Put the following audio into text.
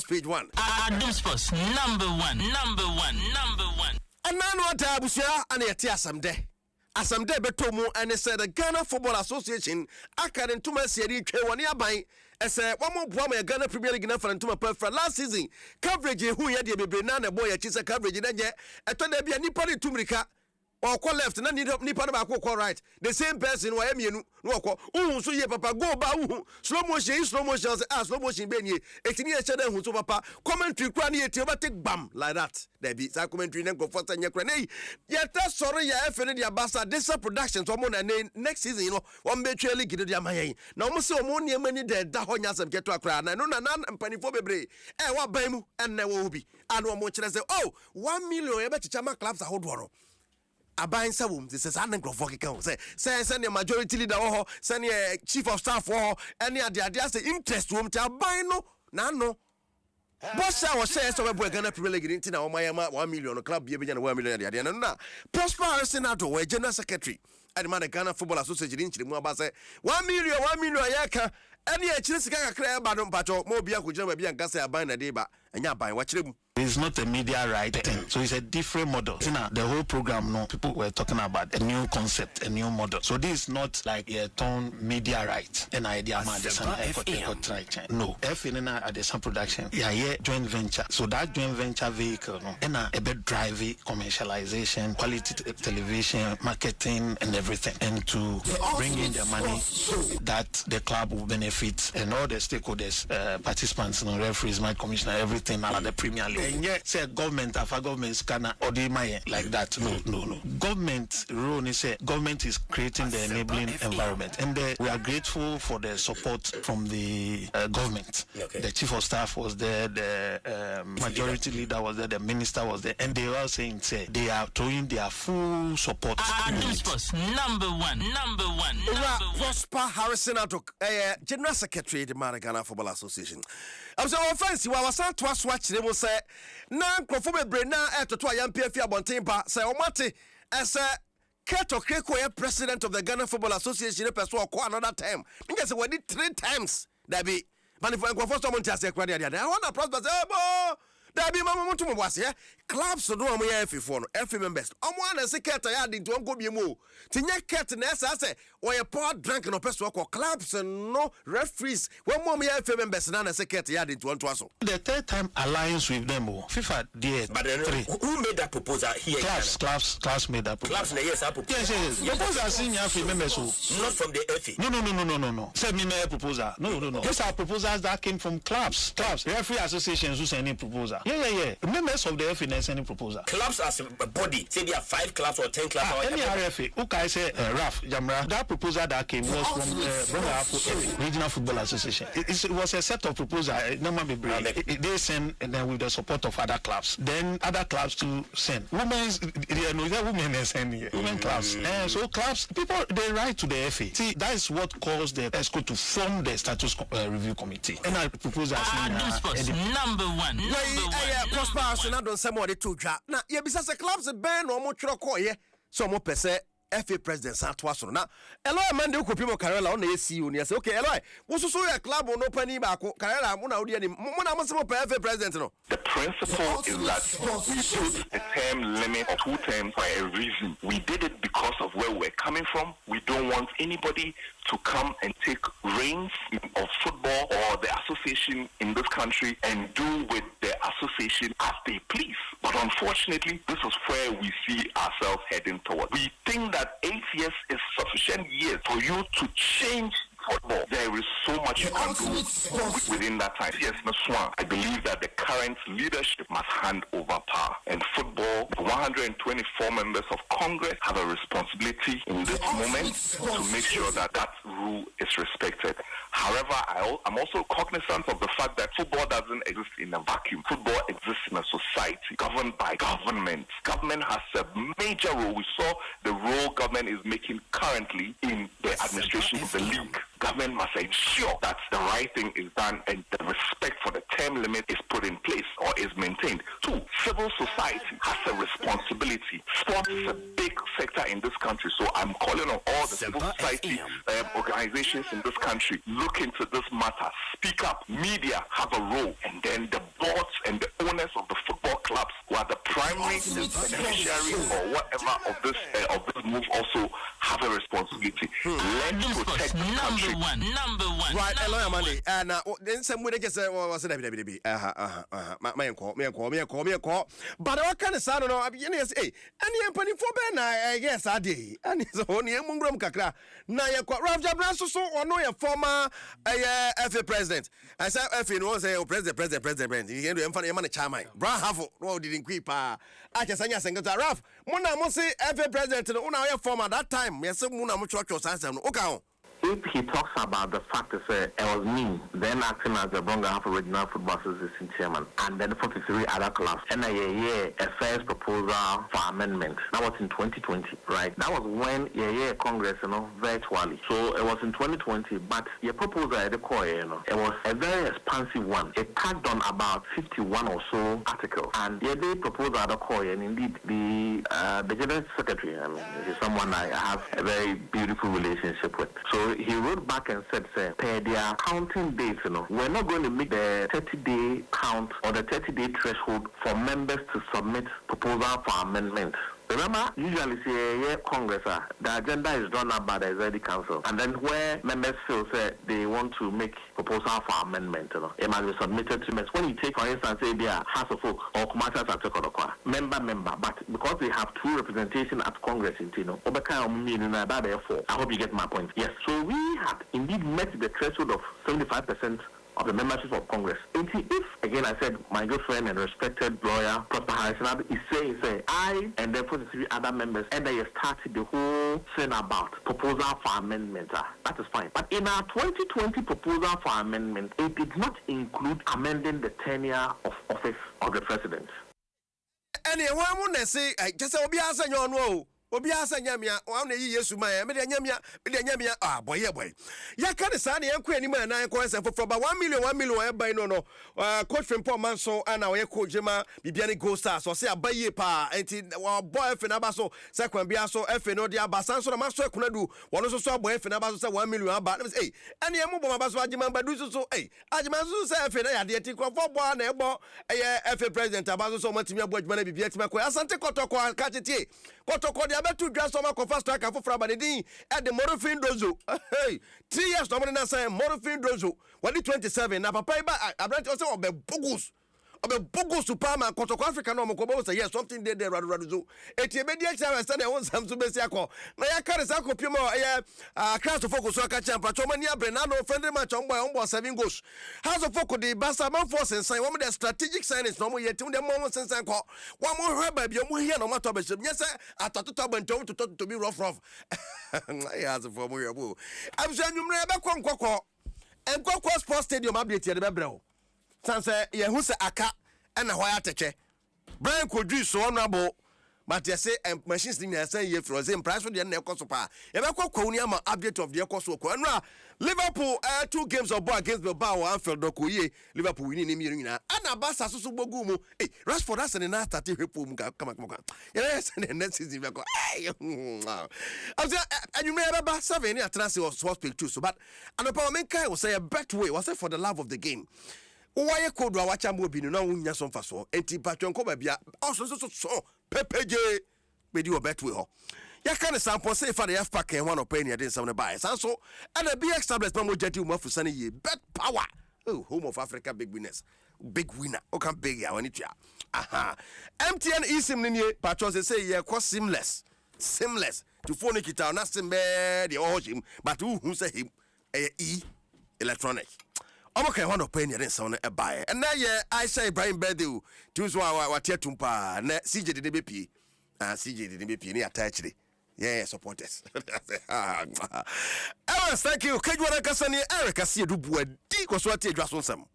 page 1. Adom Sports number one. And now what abusia and yeti asamde beto mu and said the Ghana Football Association akaren tuma seri twe woni aban ese wamo boa ma Ghana Premier League na frantuma perfect last season coverage hu ye de bebre na na boy ya chi se coverage na je eto na bia nipa de tumrika or call left na nipa na ba call right the same person wa emienu no call so ye papa go ba slow motion slow motion be nie etini e chede hu so papa commentary kra na yeti over take bam like that there be that commentary na go for sanya kra nei yeta sorry ya efe ne dia basa this production so mo na next season you know one be twa league de amayan na mo se mo ne mani de da ho nya sam keto akra na no na mpanifo bebre wa ban mu enne wo obi anu mo kire say 1 million ye be chicha ma clubs ahodoro aban sawum this is an nkrofo keka say the majority leader ho say the chief of staff ho any ade say interest wo mti aban no na no bossa wo say so we Ghana Premier League nti na wo mayama 1 million club bia be na 1 million ade na na Prosper Senator we general secretary ade man Ghana Football Association nchiri mu aba say 1 million yaka any e chiri sika kakra e ba no mpacho mo bia ko jira bia nka say aban na de ba enya aban wa chire mu. It's not a media right thing, so it's a different model. The whole program, no, people were talking about a new concept, a new model. So this is not like a ton media right. An idea, no. FNN at the Sun production, joint venture. So that joint venture vehicle, no, and a bit driving commercialization, quality television, marketing, and everything, and to bring in the money that the club will benefit, and all the stakeholders, participants, referees, my commissioner, everything, out of the Premier League. And yet, say government, after government can order my like that. No. Government role is government is creating the enabling environment, and we are grateful for the support from the government. Okay. The chief of staff was there, the majority leader was there, the minister was there, and they were saying they are throwing their full support. Number one. Prosper Harrison Adok, General Secretary of the Ghana Football Association. I'm so offensive. I was to watch them say. Na nkrofo bebre na etoto ayampiafia abontempa say omate as Keto Kegyiwa president of the Ghana Football Association person or another time. Because we did 3 times that be manifest nkrofo so monte ase kwade ade. I want to prosper say that be mama monto mo wase clubs no am ya F4 no F members. Omo ana se Keto ya de nto nko biemu. Tinye Keto na esa say we poor drunk no person or clubs no referees when mom ya F members na se Keto ya de nto aso. The 3rd time alliance with them FIFA there. But who made that proposal here? Clubs made that proposal. Clubs yes, I propose. Yes. Proposal senior F members not from the FA. No. Say me proposal. No. These are proposals that came from clubs. Referee associations who send in proposal. Yeah. Members of the FA sending proposal. Clubs as a body, say there are 5 clubs or 10 clubs. Any RFA, who can say Raf Jamra, that proposal that came was from Regional Football Association. It was a set of proposals. They send and then with the support of other clubs. Then other clubs to send. Women send here. Women clubs. So clubs, people they write to the FA. See, that is what caused the ESCO to form the status review committee. And I propose number one. Prosper Senator Samuel de Tuja. Na ye bisa se clubs ben no mo twro ko ye. So mo pese FA president Santo Aso na Eloy Mande ko pimo Karela on na CEO ni say okay Eloy wo so ya club no pani ba ko Karela mo na odi ani mo na mo se mo FA president no. The principle is that we put a term limit of 2 terms for a reason. We did it because of where we're coming from. We don't want anybody to come and take reins of football or the association in this country and do with the association as they please. But unfortunately, this is where we see ourselves heading toward. We think that 8 years is sufficient years for you to change football. There is so much you can do within that time. Yes, Swan, I believe that the current leadership must hand over power. And football, the 124 members of Congress have a responsibility in this moment to make sure that that rule is respected. However, I'm also cognizant of the fact that football doesn't exist in a vacuum. Football exists in a society governed by government. Government has a major role. We saw the role government is making currently in the administration of the league. Government must ensure that the right thing is done and the respect for the term limit is put in place or is maintained. 2, civil society has a responsibility. Sports is a big sector in this country, so I'm calling on all the civil society organizations in this country. look into this matter, speak up. Media have a role, and then the boards and the owners of the football clubs who are the primary beneficiary or whatever of this move also have a responsibility. Let's protect the country. Number one. Right, lawyer money. And then some way they just say, well, what's it? My call. But what kind of sound? No, I mean, yes, hey, and you're putting for Ben, I guess I did. And it's only a mungram kakra. Now you're quite Rav Jabras, so or no, your former FA president. I said, FA was a president. You can do funny money, Chamai. Bra half, no, didn't creep. I just sang a single Raf. Mona Mosi, FA president, no, your former that time. Yes, Muna Mucho Sansan. Okay. If he talks about the fact that it was me then acting as the Bonga Half Original Football Association chairman, and then 43 other clubs, and a first proposal for amendment. That was in 2020, right? That was when Congress, virtually. So it was in 2020, but the proposal at the core, it was a very expansive one. It tagged on about 51 or so articles, and the proposal at the core, and indeed the General Secretary, he's someone I have a very beautiful relationship with. So he wrote back and said, per their counting dates, we're not going to make the 30-day count or the 30-day threshold for members to submit proposal for amendment. Remember, usually Congress, the agenda is drawn up by the Asiedu Council, and then where members feel they want to make proposal for amendment, it must be submitted to members. When you take, for instance, the House of Folk or Kumasi Atekodokwa, member, but because they have two representation at Congress in Tino, I hope you get my point. Yes, so we had indeed met the threshold of 75% of the membership of Congress. And if, again, I said, my good friend and respected lawyer, Prosper Harrison, is saying, I and then 43 other members, and they started the whole thing about proposal for amendment. That is fine. But in our 2020 proposal for amendment, it did not include amending the tenure of office of the president. And I want to say, just so be answering your no. Obi asa nyamia wa na yi Yesu ma ya me de nyamia boy ya ka de sa na yanko ani ma na yanko ense foforo ba 1 million e ban no coach Frimpong Manso ana we coach ma bibia ne Gold Stars so se abaye pa enti wa boy F na ba so se kwan bia so F no de abasan so na ma so ekunadu wono so boy F na ba so se 1 million aba na say ene emu bo ma ba so agima ba du so agima so se F na ya de ti ko fo bo na ebo F president aba so matimi abo agima na bibia ti ma ko asante kotoko ka tete kotoko de abetu dwa so ma ko fast track afofra ba de din e de morofin dozo 3 years no mo na say morofin dozo wadi 27 na papa ba abrant o say obe bogus superman kotoko Africa no mo ko bo say yes something there radu eti be dia cha say na won sam so be si akọ na ya kare sa ko pimo class of focus so ka champa choma ni abre na no friendly match on boy 7 goals house of focus the Barca man force and sign one the strategic signings no mo yet dem mo sensan ko wa mo hwe ba bi mo hia no mato be se yes atototo bantom to be rough I has for mo yabo am say nwumre be konkoko enkoko sports stadium update ye be brɛ sanse ye hu se aka na hɔ ateche Brian Kodri so honorable but you say machines in the same year for the price for the nekoso pa e be kokoni ama update of the ekoso ko anra Liverpool 2 games of ball against Bilbao Anfield dokoye Liverpool winning ni nyina ana Barca so bogu mu Rashford as na start hwepo mu kama yes the next season be ko I say anwumre baba 7 ni atrase was pick 2 so but anopa men kai was say a bet way was for the love of the game. Why could wa wacha mo bi no na wunya so mfa so enti patwonko ba bia so pepeje be di obetwe ho ya kan sample say for the F pack and one opinion dey some buy so and the BX tablets pa mo jeti mo afusane ye bet power home of Africa big winner o kan big ya wani tua MTN eSIM ni patwon say ye ko seamless to phone kita na simbe the ohim but who say him electronic okay, one opinion in sound a buy. And now, I say Brian Bedu, choose what Tumpa, CJ didn't be CJ didn't be attached. Yeah, supporters. Thank you. Kegyiwa Kasani, Eric, Asiedu, Boadi, was what you just want some.